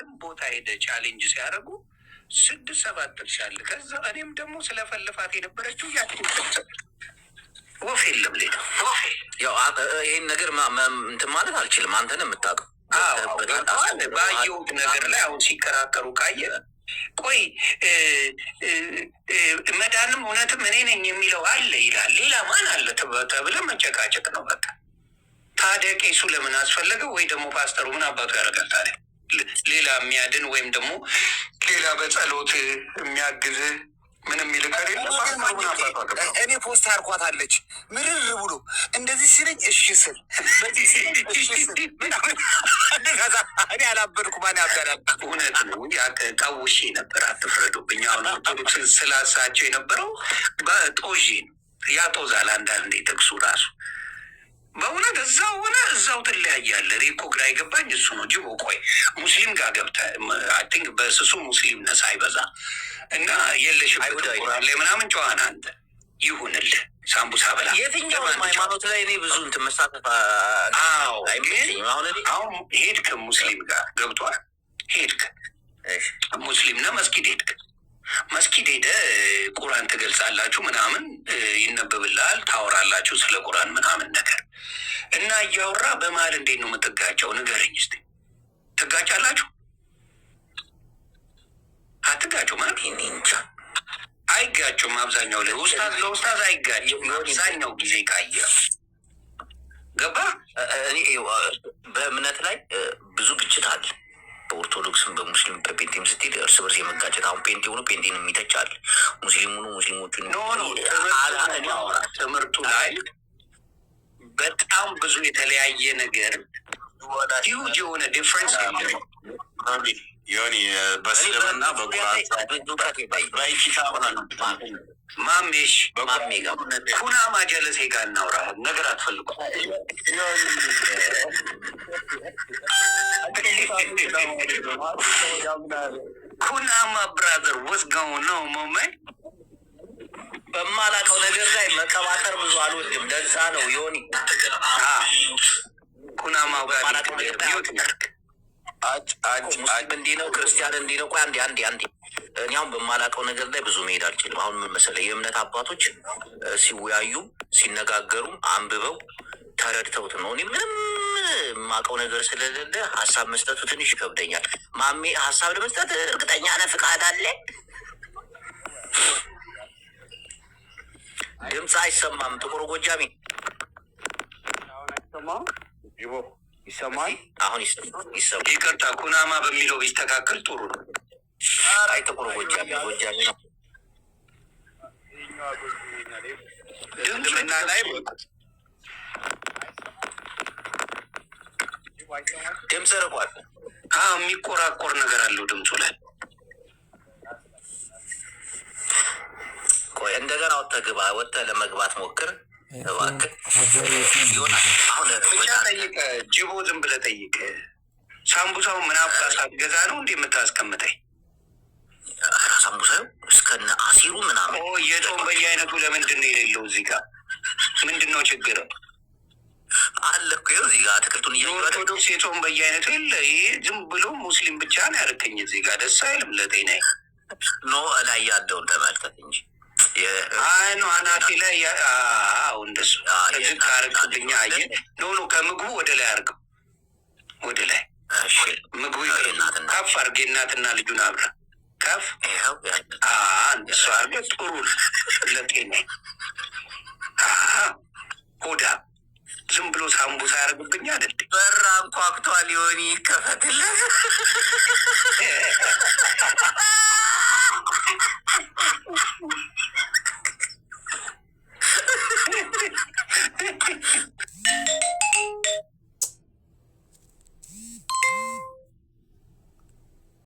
የትም ቦታ ሄደ ቻሌንጅ ሲያደርጉ 6-7 ጥርሻል። ከዛ እኔም ደግሞ ስለፈልፋት የነበረችው ወፍ የለም ሌላ ያው ይህን ነገር እንትን ማለት አልችልም። አንተን የምታውቀው ባየሁት ነገር ላይ አሁን ሲከራከሩ ካየ ቆይ መዳንም እውነትም እኔ ነኝ የሚለው አለ ይላል። ሌላ ማን አለ ተብለ መጨቃጨቅ ነው በቃ። ታዲያ ቄሱ ለምን አስፈለገ? ወይ ደግሞ ፓስተሩ ምን አባቱ ያደርጋል ታዲያ? ሌላ የሚያድን ወይም ደግሞ ሌላ በጸሎት የሚያግዝ ምንም ይልቀር የለም። እኔ ፖስት አርኳታለች ምርር ብሎ እንደዚህ ሲለኝ እሺ ስል በዚህ ሲለኝ እሺ ስል እኔ አላበድኩ ማን ያበዳል? እውነት ነው። ቀውሼ ነበር፣ አትፍረዱብኝ። አሁን ኦርቶዶክስን ስላሳቸው የነበረው በጦዤ ነው። ያጦዛል አንዳንዴ ጥቅሱ ራሱ በእውነት እዛው ሆነ እዛው ትለያያለህ። እኔ እኮ ግራ የገባኝ እሱ ነው። ጅቦ ቆይ ሙስሊም ጋር ገብተህ አይ ቲንክ በስሱ ሙስሊም ነህ ሳይበዛ እና የለሽበት ቁራን ላይ ምናምን ጨዋና አንተ ይሁንልህ። ሳምቡሳ በላ የትኛውም ሃይማኖት ላይ እኔ ብዙ እንትን መሳተፍ አሁን ሄድክ ሙስሊም ጋር ገብቷል። ሄድክ ሙስሊም ነህ መስጊድ ሄድክ መስጊድ ሄደህ ቁርአን ትገልጻላችሁ ምናምን ይነበብልሃል፣ ታወራላችሁ ስለ ቁርአን ምናምን ነገር እና እያወራ በመሀል እንዴት ነው የምትጋጨው? ንገረኝ እስኪ። ትጋጫላችሁ? አትጋጩ? ማለት እንጃ አይጋጩም። አብዛኛው ላይ ኡስታዝ ለኡስታዝ አይጋጭም። አብዛኛው ጊዜ ካየ ገባ። እኔ በእምነት ላይ ብዙ ግጭት አለ። በኦርቶዶክስም በሙስሊም በፔንቴም ስትሄድ እርስ በርስ የመጋጨት አሁን ፔንቴ ሆኖ ፔንቴን የሚተቻል ሙስሊሙኑ ሙስሊሞቹን ትምህርቱ ላይ በጣም ብዙ የተለያየ ነገር ሂውጅ የሆነ ዲፍረንስ ዮኒ በስልምና በቁርአን ማሜሽ ኩናማ ጀለሴ ጋር እናውራ ነገር አትፈልጉ። ኩናማ ብራዘር ወስጋው ነው ሞመይ በማላውቀው ነገር ላይ መቀባጠር ብዙ አልወድም። ለዛ ነው ዮኒ ኩናማው ጋር ሙስሊም እንዲህ ነው ክርስቲያን እንዲህ ነው። ቆይ አንዴ እኔ አሁን በማላውቀው ነገር ላይ ብዙ መሄድ አልችልም። አሁን ምን መሰለህ የእምነት አባቶች ሲወያዩም ሲነጋገሩም አንብበው ተረድተውት ነው። እኔ ምንም የማውቀው ነገር ስለሌለ ሀሳብ መስጠቱ ትንሽ ይከብደኛል። ማሜ ሀሳብ ለመስጠት እርግጠኛ ነህ? ፍቃድ አለ? ድምፅ አይሰማም። ጥቁር ጎጃሚ ይሰማል? አሁን ይሰማል። ይቅርታ ኩናማ በሚለው ቢስተካከል ጥሩ ነው። አይ ጥቁር ጎጃሚ ነው። ድምፅና ላይ ድምፅ ርቋል። የሚቆራቆር ነገር አለው ድምፁ ላይ። ቆይ እንደገና ወጥተህ ለመግባት ሞክር እባክህ። አሁን ብቻ ጠይቀ ጅቦ ዝም ብለህ ጠይቅ። ሳምቡሳው ምን አባሳ ገዛ ነው እንዴ የምታስቀምጠኝ? ኧረ ሳምቡሳው እስከነ አሲሩ ምናምን የጾም በየአይነቱ ለምንድን ነው የሌለው? እዚህ ጋር ምንድን ነው ችግር አለ እኮ እዚህ ጋር አትክልቱን ኦርቶዶክስ የጾም በየአይነቱ የለ። ይሄ ዝም ብሎ ሙስሊም ብቻ ነው ያደረከኝ። እዚህ ጋር ደስ አይልም ለጤና። ኖ እላይ ያለውን ተመልከት እንጂ ነው አናቴ ላይ እንደሱ እዚህ ካረግብኛ አየ ኖ ከምግቡ ወደ ላይ አርገው ወደ ላይ ምግቡ ከፍ አርጌ እናትና ልጁን አብረ ከፍ እንደሱ አርገ ጥሩ ለጤና። ሆዳ ዝም ብሎ ሳምቡሳ ያደርግብኛ አይደል? በራ አንኳኩቷል። ሊሆን ይከፈትልህ